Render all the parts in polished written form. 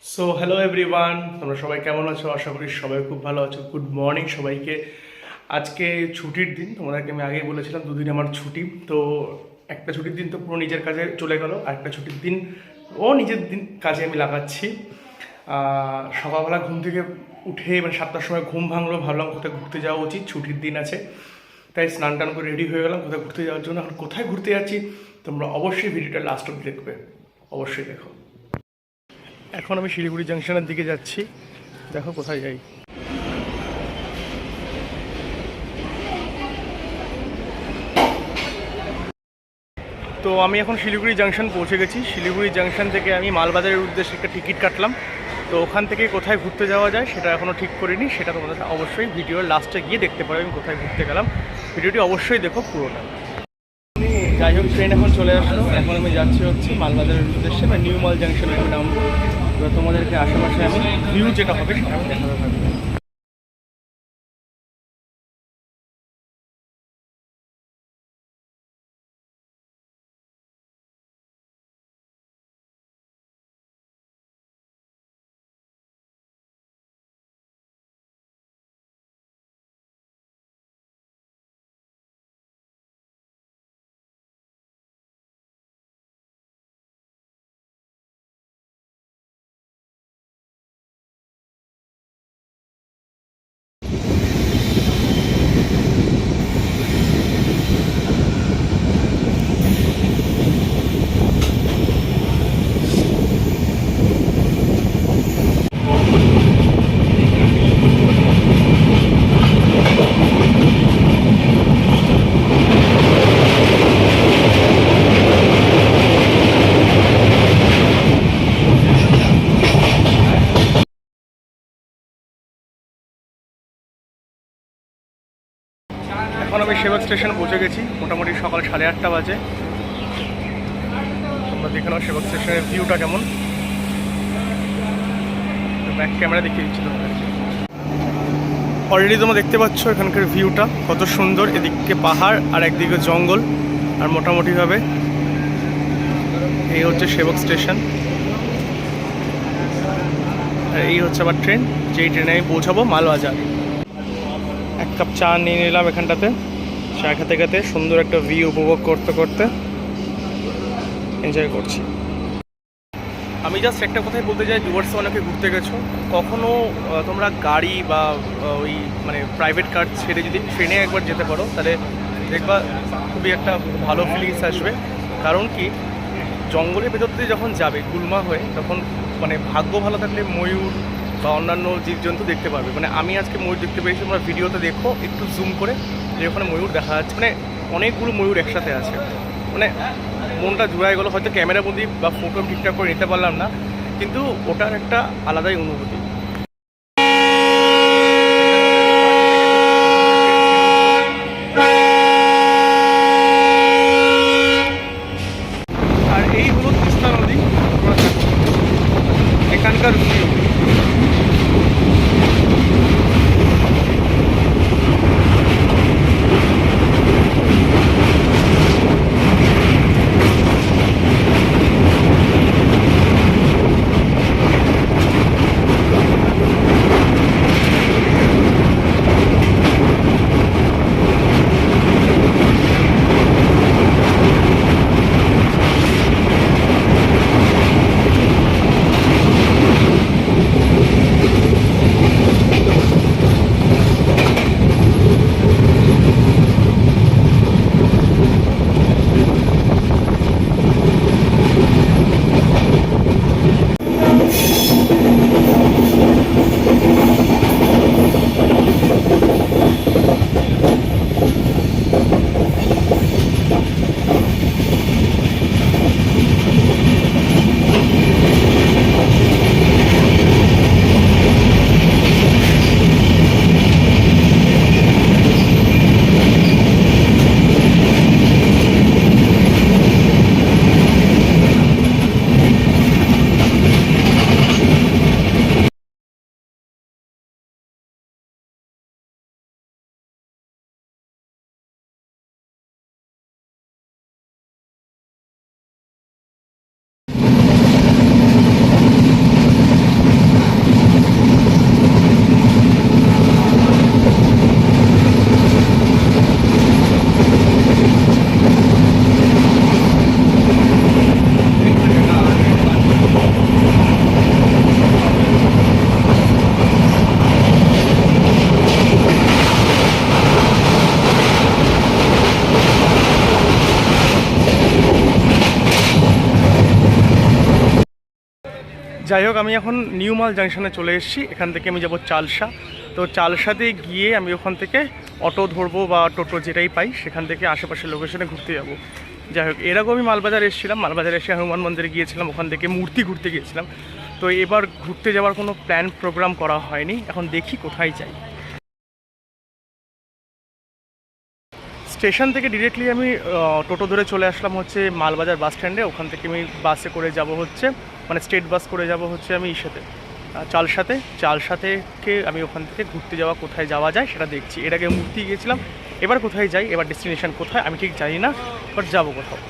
So hello everyone, তোমরা সবাই কেমন আছো? আশা করি সবাই খুব ভালো আছো। গুড মর্নিং সবাইকে। আজকে ছুটির দিন, তোমাদেরকে আমি আগেই বলেছিলাম দুদিন আমার ছুটি। তো একটা ছুটির দিন তো পুরো নিজের কাজে চলে গেল, আর একটা ছুটির দিন নিজের দিন কাজে আমি লাগাচ্ছি। সকালবেলা ঘুম থেকে উঠে মানে 7টার সময় ঘুম ভাঙলো, ভাবলাম কোথায় ঘুরতে যাওয়া উচিত, ছুটির দিন আছে। তাই স্নান টান করে রেডি হয়ে গেলাম কোথায় ঘুরতে যাওয়ার জন্য। এখন কোথায় ঘুরতে যাচ্ছি তোমরা অবশ্যই ভিডিওটা লাস্ট অব্দি দেখবে, অবশ্যই দেখো। এখন আমি শিলিগুড়ি জাংশনের দিকে যাচ্ছি, দেখো কোথায় যাই। তো আমি এখন শিলিগুড়ি জাংশন পৌঁছে গেছি। শিলিগুড়ি জাংশন থেকে আমি মালবাজারের উদ্দেশ্যে একটা টিকিট কাটলাম। তো ওখান থেকে কোথায় ঘুরতে যাওয়া যায় সেটা এখনও ঠিক করিনি, সেটা তোমাদের অবশ্যই ভিডিওর লাস্টে গিয়ে দেখতে পারো আমি কোথায় ঘুরতে গেলাম। ভিডিওটি অবশ্যই দেখো পুরোটা। যাই হোক, ট্রেন এখন চলে আসলো। এখন আমি যাচ্ছি হচ্ছে মালবাজারের উদ্দেশ্যে, বা নিউ মাল জাংশনে আমি নামবো। তো তোমাদেরকে আশেপাশে আমি ভিউ যেটা হবে সেটা আমি দেখাতে থাকবো। এখন আমি সেবক স্টেশন পৌঁছে গেছি, মোটামুটি সকাল 8:30 বাজে। তোমরা দেখে নাও সেবক স্টেশনের ভিউটা কেমন। ব্যাক ক্যামেরা দেখিয়ে দিচ্ছি তোমাদেরকে। অলরেডি তোমরা দেখতে পাচ্ছ এখানকার ভিউটা কত সুন্দর। এদিকে পাহাড় আর একদিকে জঙ্গল, আর মোটামুটিভাবে এই হচ্ছে সেবক স্টেশন। আর এই হচ্ছে আবার ট্রেন, যেই ট্রেনে আমি পৌঁছাবো মালবাজার। এক কাপ চা নিয়ে নিলাম এখানটাতে, চা খেতে খেতে সুন্দর একটা ভিউ উপভোগ করতে করতে এনজয় করছি। আমি জাস্ট একটা কথাই বলতে চাই, ডুয়ার্সে অনেকে ঘুরতে গেছো, কখনো তোমরা গাড়ি বা ওই মানে প্রাইভেট কার ছেড়ে যদি ট্রেনে একবার যেতে পারো, তাহলে দেখবা খুবই একটা ভালো ফিলিংস আসবে। কারণ কি, জঙ্গলের ভেতর দিয়ে যখন যাবে গুলমা হয়ে, তখন মানে ভাগ্য ভালো থাকলে ময়ূর বা অন্যান্য জীবজন্তু দেখতে পারবে। মানে আমি আজকে ময়ূর দেখতে পেয়েছি, তোমরা ভিডিওতে দেখো একটু জুম করে, যে ওখানে ময়ূর দেখা যাচ্ছে, মানে অনেকগুলো ময়ূর একসাথে আছে। মানে মনটা জুড়ায় গেলো। হয়তো ক্যামেরা বন্দি বা ফটো ঠিকঠাক করে নিতে পারলাম না, কিন্তু ওটার একটা আলাদাই অনুভূতি। আর এই হলো তিস্তা নদী, এখানকার ভিউ। যাই হোক, আমি এখন নিউ মাল জাংশনে চলে এসেছি। এখান থেকে আমি যাব চালসা। তো চালসাতে গিয়ে আমি ওখান থেকে অটো ধরবো বা টোটো যেটাই পাই, সেখান থেকে আশেপাশের লোকেশনে ঘুরতে যাব। যাই হোক, এরকম আমি মালবাজার এসেছিলাম, মালবাজারে এসে হনুমান মন্দিরে গিয়েছিলাম, ওখান থেকে মূর্তি ঘুরতে গিয়েছিলাম। তো এবার ঘুরতে যাওয়ার কোনো প্ল্যান প্রোগ্রাম করা হয়নি, এখন দেখি কোথায় যাই। স্টেশন থেকে ডিরেক্টলি আমি টোটো ধরে চলে আসলাম হচ্ছে মালবাজার বাস স্ট্যান্ডে। ওখান থেকে আমি বাসে করে যাব হচ্ছে, মানে স্টেট বাস করে যাব হচ্ছে আমি চালসাতে। চালসাতে আমি ওখান থেকে ঘুরতে যাওয়া, কোথায় যাওয়া যায় সেটা দেখছি। এর আগে মূর্তি গিয়েছিলাম, এবার কোথায় যাই, এবার ডেস্টিনেশন কোথায় আমি ঠিক জানি না, বাট যাবো কোথাও।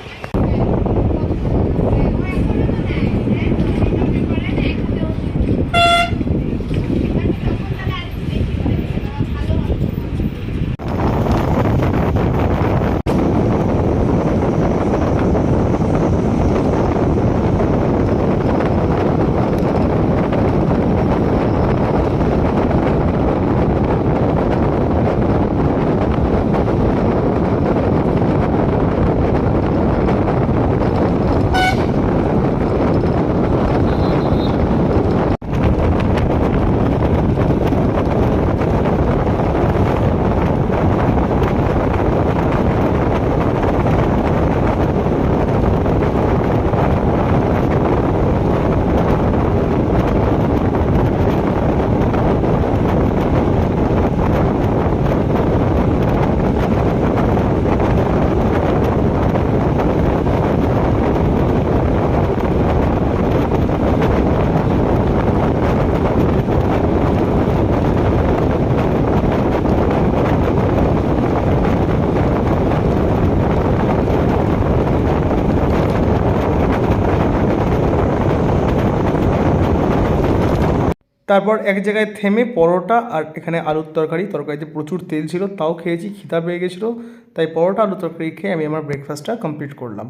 তারপর এক জায়গায় থেমে পরোটা আর এখানে আলুর তরকারিতে প্রচুর তেল ছিল, তাও খেয়েছি, খিদা পেয়ে গেছিলো, তাই পরোটা আলুর তরকারি খেয়ে আমি আমার ব্রেকফাস্টটা কমপ্লিট করলাম।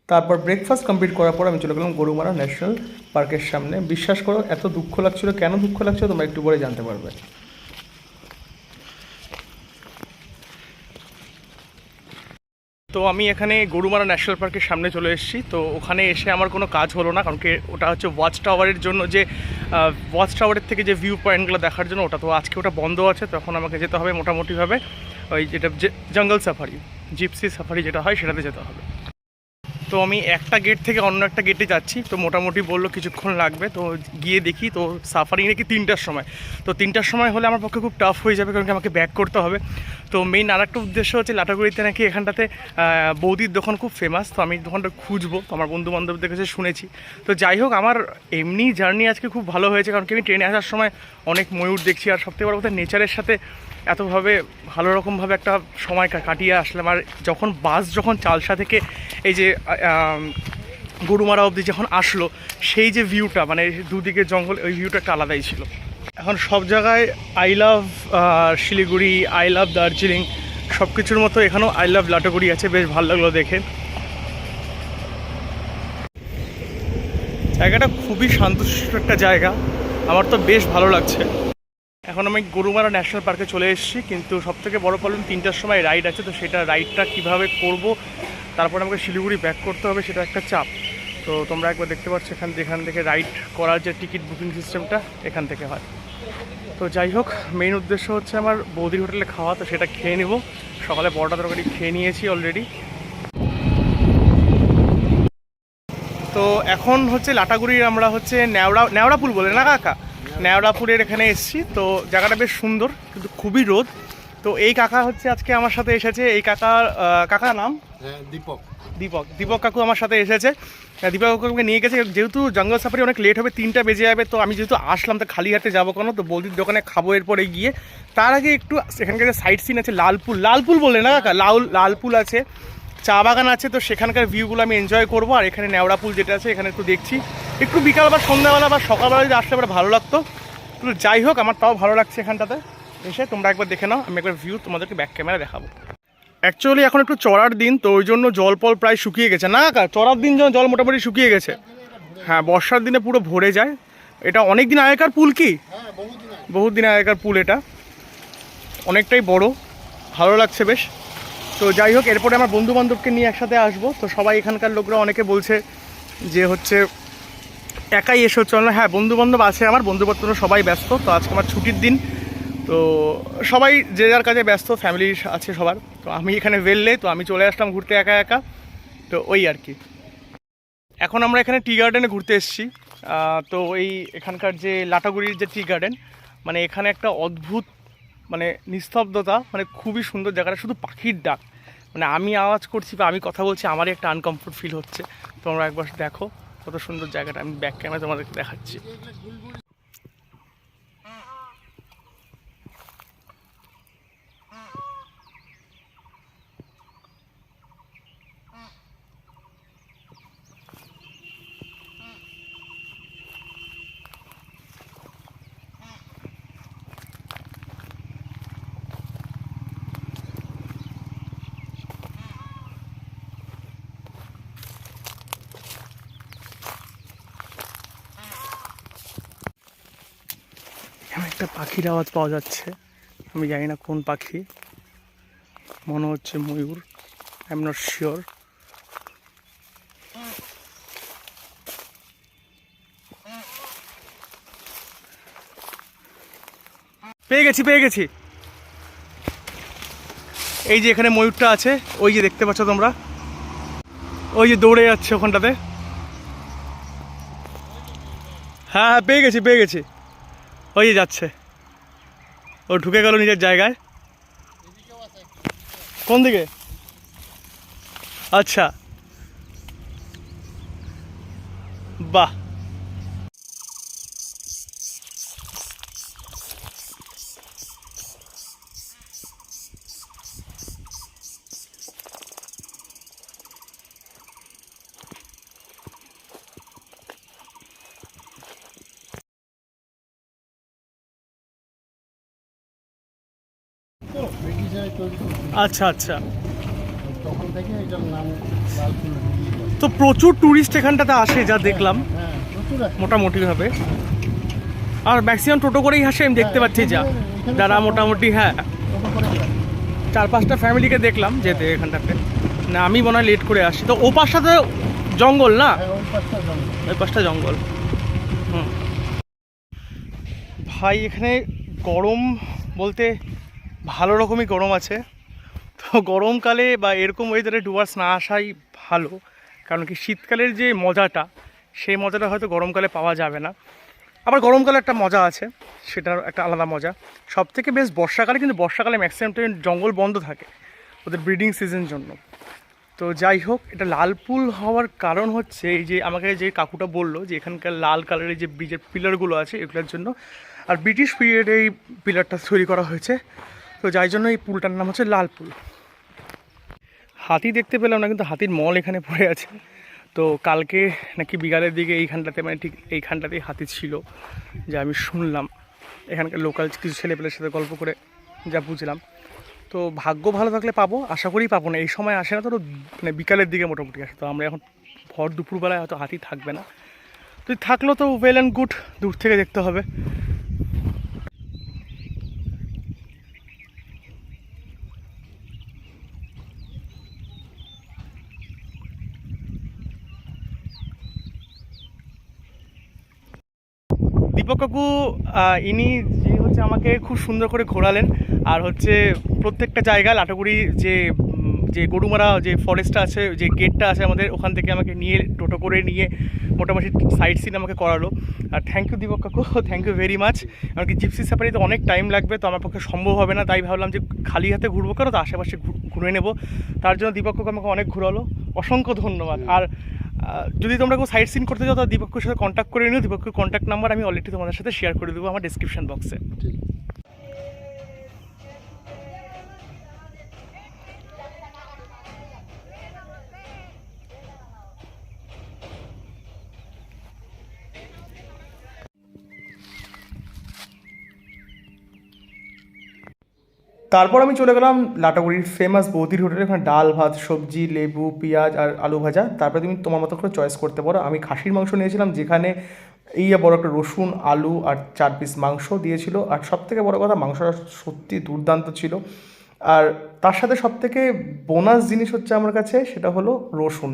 তারপর ব্রেকফাস্ট কমপ্লিট করার পর আমি চলে গেলাম গরুমারা ন্যাশনাল পার্কের সামনে। বিশ্বাস করো, এত দুঃখ লাগছিলো, কেন দুঃখ লাগছিলো তোমরা একটু পরে জানতে পারবে। তো আমি এখানে গরুমারা ন্যাশনাল পার্কের সামনে চলে এসেছি। তো ওখানে এসে আমার কোনো কাজ হলো না, কারণ কি ওটা হচ্ছে ওয়াচ টাওয়ারের জন্য, যে ওয়াচ টাওয়ারের থেকে যে ভিউ পয়েন্টগুলো দেখার জন্য, ওটা তো আজকে ওটা বন্ধ আছে। তখন আমাকে যেতে হবে মোটামুটিভাবে ওই যেটা জঙ্গল সাফারি, জিপসি সাফারি যেটা হয় সেটাতে যেতে হবে। তো আমি একটা গেট থেকে অন্য একটা গেটে যাচ্ছি। তো মোটামুটি বললো কিছুক্ষণ লাগবে। তো গিয়ে দেখি তো সাফারি নাকি 3টার সময়। তো 3টার সময় হলে আমার পক্ষে খুব টাফ হয়ে যাবে, কারণ কি আমাকে ব্যাক করতে হবে। তো মেইন আর একটা উদ্দেশ্য হচ্ছে লাটাগুড়িতে নাকি এখানটাতে বৌদির দোকান খুব ফেমাস। তো আমি দোকানটা খুঁজবো, তো আমার বন্ধু বান্ধবদের কাছে শুনেছি। তো যাই হোক, আমার এমনি জার্নি আজকে খুব ভালো হয়েছে, কারণ কি আমি ট্রেনে আসার সময় অনেক ময়ূর দেখছি, আর সবথেকে বড় কথা নেচারের সাথে এতভাবে ভালো রকমভাবে একটা সময় কাটিয়ে আসলাম। আর যখন চালসা থেকে এই যে গরুমারা অবধি যখন আসলো, সেই যে ভিউটা, মানে দুদিকে জঙ্গল, ওই ভিউটা একটা আলাদাই ছিল। এখন সব জায়গায় I love Siliguri, I love Darjeeling, সব কিছুর মতো এখানেও আই লাভ লাটাগুড়ি আছে। বেশ ভালো লাগলো দেখে। জায়গাটা খুবই শান্তশিষ্ট একটা জায়গা, আমার তো বেশ ভালো লাগছে। এখন আমি গরুমারা ন্যাশনাল পার্কে চলে এসেছি, কিন্তু সবথেকে বড় প্রবলেম 3টার সময় রাইড আছে। তো সেটা রাইডটা কীভাবে করব, তারপরে আমাকে শিলিগুড়ি ব্যাক করতে হবে, সেটা একটা চাপ। তো তোমরা একবার দেখতে পাচ্ছ এখান থেকে রাইড করার যে টিকিট বুকিং সিস্টেমটা এখান থেকে হয়। তো যাই হোক, মেইন উদ্দেশ্য হচ্ছে আমার বৌদির হোটেলে খাওয়া, তো সেটা খেয়ে নেব। সকালে পরোটা তরকারি খেয়ে নিয়েছি অলরেডি। তো এখন হচ্ছে লাটাগুড়ির আমরা হচ্ছে নেওড়া পুল বলে না কাকা, নেওড়াপুরের এখানে এসেছি। তো জায়গাটা বেশ সুন্দর, কিন্তু খুবই রোদ। তো এই কাকা হচ্ছে আজকে আমার সাথে এসেছে। এই কাকার নাম দীপক কাকু আমার সাথে এসেছে। দীপক কাকুকে নিয়ে গেছে, যেহেতু জঙ্গল সাফারি অনেক লেট হবে, 3টা বেজে যাবে। তো আমি যেহেতু আসলাম, তো খালি হাতে যাবো কেন, তো বৌদির দোকানে খাবো এরপরে গিয়ে। তার আগে একটু এখানকার যে সাইট সিন আছে, লালপুল বলে না কাকা, লালপুল আছে, চা বাগান আছে। তো সেখানকার ভিউগুলো আমি এনজয় করবো। আর এখানে নেওড়া পুল যেটা আছে, এখানে একটু দেখছি। একটু বিকাল বা সন্ধ্যাবেলা বা সকালবেলা যদি আসলে পরে ভালো লাগতো। তো যাই হোক, আমার তাও ভালো লাগছে এখানটাতে এসে। তোমরা একবার দেখে নাও, আমি একবার ভিউ তোমাদেরকে ব্যাক ক্যামেরা দেখাবো। অ্যাকচুয়ালি এখন একটু চড়ার দিন, তো ওই জন্য জল প্রায় শুকিয়ে গেছে। না কাকা, চড়ার দিন জল মোটামুটি শুকিয়ে গেছে। হ্যাঁ, বর্ষার দিনে পুরো ভরে যায়। এটা অনেক দিন আগেকার পুল কি? বহুত দিন আগেকার পুল, এটা অনেকটাই বড়, ভালো লাগছে বেশ। তো যাই হোক, এরপরে আমার বন্ধু বান্ধবকে নিয়ে একসাথে আসবো। তো সবাই এখানকার লোকরা অনেকে বলছে যে হচ্ছে একাই এসে হচ্ছে না, হ্যাঁ বন্ধুবান্ধব আছে, আমার বন্ধুবান্ধব সবাই ব্যস্ত, তো আজকে আমার ছুটির দিন, তো সবাই যে যার কাজে ব্যস্ত, ফ্যামিলি আছে সবার, তো আমি এখানে বেরলে তো আমি চলে আসলাম ঘুরতে একা একা, তো ওই আর কি। এখন আমরা এখানে টি গার্ডেনে ঘুরতে এসেছি। তো এই এখানকার যে লাটাগুড়ির যে টি গার্ডেন, মানে এখানে একটা অদ্ভুত মানে নিস্তব্ধতা, মানে খুবই সুন্দর জায়গাটা, শুধু পাখির ডাক, মানে আমি আওয়াজ করছি বা আমি কথা বলছি আমারই একটা আনকমফোর্ট ফিল হচ্ছে। তোমরা একবার দেখো কত সুন্দর জায়গাটা, আমি ব্যাক ক্যামেরা তোমাদেরকে দেখাচ্ছি। এখানে একটা পাখির আওয়াজ পাওয়া যাচ্ছে, আমি জানি না কোন পাখি, মনে হচ্ছে ময়ূর, আই এম নট শিওর। পেয়ে গেছি, এই যে এখানে ময়ূরটা আছে, ওই যে দেখতে পাচ্ছ তোমরা, ওই যে দৌড়ে যাচ্ছে ওখানটাতে। হ্যাঁ হ্যাঁ পেয়ে গেছি, ওই যে যাচ্ছে, ও ঢুকে গেল নিজের জায়গায়। কোন দিকে? আচ্ছা, বাহ। আচ্ছা আচ্ছা, তখন থেকে এটার নাম লালপুর। তো প্রচুর ট্যুরিস্ট এখানটাতে আসে যা দেখলাম হ্যাঁ প্রচুর আছে। মোটামুটিভাবে, আর ম্যাক্সিমাম টোটো করেই আসে, আমি দেখতে পাচ্ছি যা যারা মোটামুটি, হ্যাঁ টোটো করে যায়। 4-5টা ফ্যামিলিকে দেখলাম যেতে এখানটাতে। না আমি মনে হয় লেট করে আসি, তো ও পাশটাতে জঙ্গল না, হ্যাঁ ওই পাশটা জঙ্গল। ওই পাশটা জঙ্গল। হুম ভাই এখানে গরম বলতে ভালো রকমই গরম আছে, তো গরমকালে বা এরকম ওয়েদারে ডুয়ার্স না আসাই ভালো, কারণ কি শীতকালের যে মজাটা, সেই মজাটা হয়তো গরমকালে পাওয়া যাবে না। আবার গরমকালে একটা মজা আছে, সেটার একটা আলাদা মজা। সব থেকে বেশ বর্ষাকালে, কিন্তু বর্ষাকালে ম্যাক্সিমাম টাইম জঙ্গল বন্ধ থাকে ওদের ব্রিডিং সিজন জন্য। তো যাই হোক, এটা লালপুল হওয়ার কারণ হচ্ছে এই যে আমাকে যে কাকুটা বললো যে এখানকার লাল কালারের যে ব্রিজের পিলারগুলো আছে এগুলোর জন্য, আর ব্রিটিশ পিরিয়ডে এই পিলারটা তৈরি করা হয়েছে, তো যাই জন্য এই পুলটার নাম হচ্ছে লালপুল। হাতি দেখতে পেলাম না, কিন্তু হাতির মল এখানে পড়ে আছে। তো কালকে নাকি বিকালের দিকে এইখানটাতে, মানে ঠিক এইখানটাতেই হাতি ছিল যা আমি শুনলাম এখানকার লোকাল কিছু ছেলেপেলের সাথে গল্প করে যা বুঝলাম। তো ভাগ্য ভালো থাকলে পাবো, আশা করেই পাবো না, এই সময় আসে না, তো মানে বিকালের দিকে মোটামুটি আসে। তো আমরা এখন ভর দুপুরবেলায় হয়তো হাতি থাকবে না, তো থাকলেও তো ওয়েল অ্যান্ড গুড, দূর থেকে দেখতে হবে। দীপক কাকু ইনি যিনি হচ্ছে আমাকে খুব সুন্দর করে ঘোরালেন, আর হচ্ছে প্রত্যেকটা জায়গায় লাটাগুড়ি যে যে গরুমারা যে ফরেস্টটা আছে, যে গেটটা আছে আমাদের, ওখান থেকে আমাকে নিয়ে টোটো করে নিয়ে মোটামুটি সাইট সিন আমাকে করালো। আর থ্যাংক ইউ দীপক কাকু, থ্যাংক ইউ ভেরি মাচ। কারণ কি জিপসি সাফারিতে অনেক টাইম লাগবে, তো আমার পক্ষে সম্ভব হবে না, তাই ভাবলাম যে খালি হাতে ঘুরবো কেন, তো আশেপাশে ঘুরে নেবো। তার জন্য দীপক কাকু আমাকে অনেক ঘুরালো, অসংখ্য ধন্যবাদ। আর যদি তোমরা কেউ সাইট সিন করতে চাও, তাহলে দীপকের সাথে কন্ট্যাক্ট করে নিও। দীপকের কন্ট্যাক্ট নাম্বার আমি অলরেডি তোমাদের সাথে শেয়ার করে দেবো আমার ডিসক্রিপশন বক্সে। তারপর আমি চলে গেলাম লাটাগুড়ির ফেমাস বৌদির হোটেলে, ওখানে ডাল ভাত সবজি লেবু পেঁয়াজ আর আলু ভাজা। তারপরে তুমি তোমার মতো করে চয়েস করতে পারো। আমি খাসির মাংস নিয়েছিলাম, যেখানে এই বড় একটা রসুন আলু আর 4 পিস মাংস দিয়েছিল, আর সবথেকে বড় কথা মাংসটা সত্যি দুর্দান্ত ছিল। আর তার সাথে সবথেকে বোনাস জিনিস হচ্ছে আমার কাছে, সেটা হলো রসুন।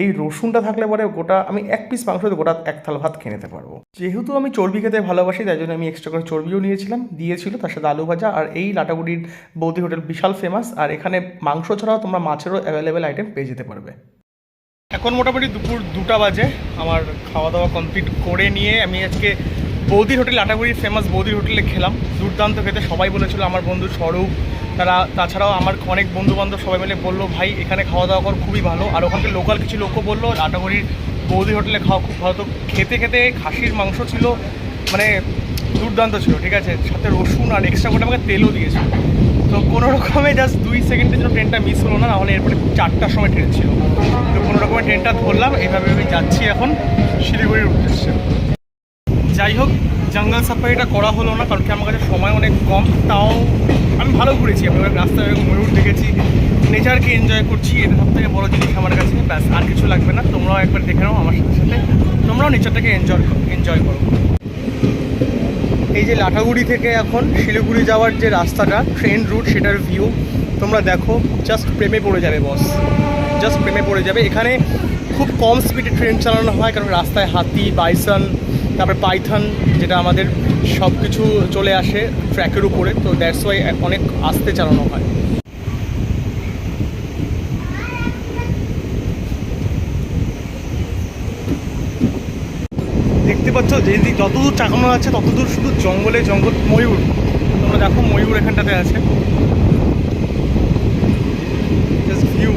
এই রসুনটা থাকলে পরে গোটা আমি এক পিস মাংসতে গোটা এক থালা ভাত খেয়ে নিতে পারবো। যেহেতু আমি চর্বি খেতে ভালোবাসি তাই জন্য আমি এক্সট্রা করে চর্বিও নিয়েছিলাম, দিয়েছিল তার সাথে আলু ভাজা। আর এই লাটাগুড়ির বৌদি হোটেল বিশাল ফেমাস, আর এখানে মাংস ছাড়াও তোমরা মাছেরও অ্যাভেলেবেল আইটেম পেয়ে যেতে পারবে। এখন মোটামুটি দুপুর 2টা বাজে, আমার খাওয়া দাওয়া কমপ্লিট করে নিয়ে আমি আজকে বৌদির হোটেল, লাটাগুড়ির ফেমাস বৌদির হোটেলে খেলাম। দুর্দান্ত খেতে, সবাই বলেছিল, আমার বন্ধু স্বরূপ, তাছাড়াও আমার অনেক বন্ধুবান্ধব সবাই মিলে বললো ভাই এখানে খাওয়া দাওয়া কর খুবই ভালো। আর ওখানকার লোকাল কিছু লোকও বললো লাটাগুড়ির বৌদি হোটেলে খাওয়া খুব ভালো। তো খেতে খেতে খাসির মাংস ছিল মানে দুর্দান্ত ছিল, ঠিক আছে, সাথে রসুন আর এক্সট্রা করে আমাকে তেলও দিয়েছিল। তো কোনো রকমে জাস্ট 2 সেকেন্ডের জন্য ট্রেনটা মিস হলো না, নাহলে এরপরে 4টার সময় ট্রেন ছিল। তো কোনো রকমের ট্রেনটা ধরলাম, এইভাবে আমি যাচ্ছি এখন শিলিগুড়ির উদ্দেশ্যে। যাই হোক, জঙ্গল সাফারিটা করা হলো না কারণ কি আমার কাছে সময় অনেক কম, তাও আমি ভালো ঘুরেছি। আমি রাস্তায় ময়ূর দেখেছি, নেচারকে এনজয় করছি, এটা সব থেকে বড়ো জিনিস আমার কাছে। ব্যাস, আর কিছু লাগবে না। তোমরাও একবার দেখে নাও আমার সাথে সাথে, তোমরাও নেচারটাকে এনজয় করো। এই যে লাটাগুড়ি থেকে এখন শিলিগুড়ি যাওয়ার যে রাস্তাটা, ট্রেন রুট, সেটার ভিউ তোমরা দেখো, জাস্ট প্রেমে পড়ে যাবে বস, জাস্ট প্রেমে পড়ে যাবে। এখানে খুব কম স্পিডে ট্রেন চালানো হয় কারণ রাস্তায় হাতি, বাইসন, তারপরে পাইথন, যেটা আমাদের সব কিছু চলে আসে ট্র্যাকের উপরে। তো দ্যাটস ওয়াই অনেক আস্তে চালানো হয়। দেখতে পাচ্ছ যে যতদূর চাকানো আছে ততদূর শুধু জঙ্গলে জঙ্গল। ময়ূর, তোমরা দেখো ময়ূর এখানটাতে আছে, জাস্ট ভিউ।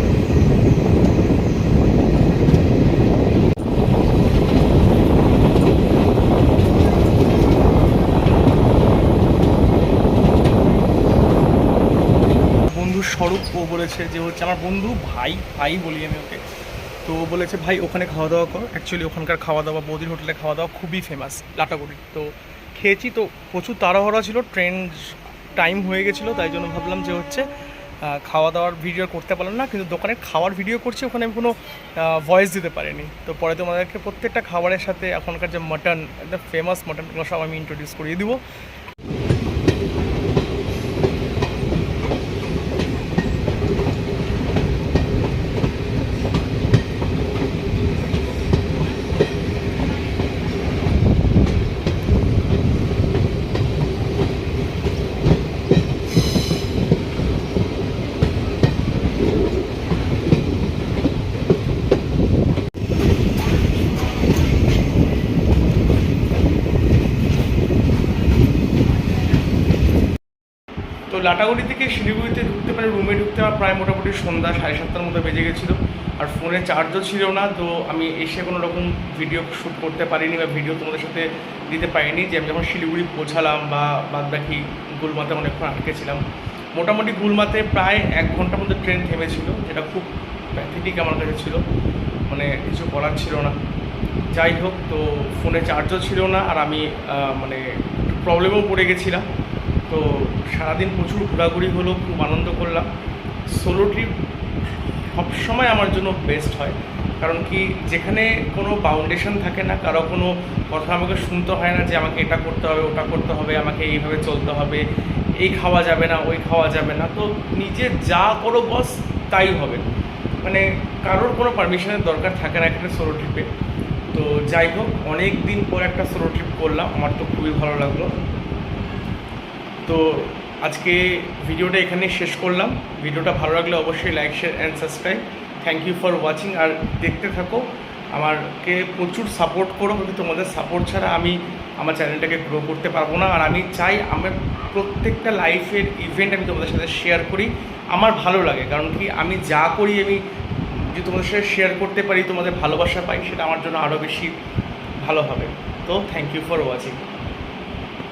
বন্ধুর স্বরূপ, ও বলেছে যে হচ্ছে আমার বন্ধু, ভাই বলি আমি ওকে। তো বলেছে ভাই ওখানে খাওয়া দাওয়া কর। অ্যাকচুয়ালি ওখানকার খাওয়া দাওয়া, বৌদির হোটেলে খাওয়া দাওয়া খুবই ফেমাস লাটাগুড়ি। তো খেয়েছি, তো প্রচুর তাড়াহুড়া ছিল, ট্রেন টাইম হয়ে গেছিলো, তাই জন্য ভাবলাম যে হচ্ছে খাওয়া দাওয়ার ভিডিও করতে পারলাম না, কিন্তু দোকানের খাওয়ার ভিডিও করছি, ওখানে আমি কোনো ভয়েস দিতে পারিনি। তো পরে তোমাদেরকে প্রত্যেকটা খাবারের সাথে এখনকার যে মাটন, একদম ফেমাস মাটনগুলো সব আমি ইন্ট্রোডিউস করিয়ে দিব। তো লাটাগুড়ি থেকে শিলিগুড়িতে ঢুকতে পারে, রুমে ঢুকতে আমার প্রায় মোটামুটি সন্ধ্যা 7:30টার মতো বেজে গেছিলো। আর ফোনে চার্জও ছিল না, তো আমি এসে কোনো রকম ভিডিও শ্যুট করতে পারিনি বা ভিডিও তোমাদের সাথে দিতে পারিনি। যে আমি যখন শিলিগুড়ি পৌঁছালাম বা বাদবাকি গুলমাতে অনেকক্ষণ আটকেছিলাম। মোটামুটি গুলমাতে প্রায় 1 ঘন্টার মধ্যে ট্রেন থেমেছিল, যেটা খুব প্যাথেটিক আমার কাছে ছিল, মানে কিছু করার ছিল না। যাই হোক, তো ফোনে চার্জও ছিল না, আর আমি মানে প্রবলেমেও পড়ে গেছিলাম। তো সারাদিন প্রচুর ঘোরাঘুরি হলো, খুব আনন্দ করলাম। সোলো ট্রিপ সবসময় আমার জন্য বেস্ট হয়, কারণ কি যেখানে কোনো বাউন্ডেশন থাকে না, কারো কোনো কথা আমাকে শুনতে হয় না যে আমাকে এটা করতে হবে, ওটা করতে হবে, আমাকে এইভাবে চলতে হবে, এই খাওয়া যাবে না, ওই খাওয়া যাবে না। তো নিজে যা করো বস তাই হবে, মানে কারোর কোনো পারমিশনের দরকার থাকে না একটা সোলো ট্রিপে। তো যাই হোক, অনেক দিন পর একটা সোলো ট্রিপ করলাম, আমার তো খুবই ভালো লাগলো। তো আজকে ভিডিওটা এখানে শেষ করলাম। ভিডিওটা ভালো লাগলে অবশ্যই like, share and subscribe. Thank you for watching. আর দেখতে থাকো, আমাকে প্রচুর সাপোর্ট করো, কিন্তু তোমাদের সাপোর্ট ছাড়া আমি আমার চ্যানেলটাকে গ্রো করতে পারবো না। আর আমি চাই আমার প্রত্যেকটা লাইফের ইভেন্ট আমি তোমাদের সাথে শেয়ার করি, আমার ভালো লাগে। কারণ কি আমি যা করি, আমি যদি তোমাদের সাথে শেয়ার করতে পারি, তোমাদের ভালোবাসা পাই, সেটা আমার জন্য আরও বেশি ভালো হবে। তো থ্যাংক ইউ ফর ওয়াচিং।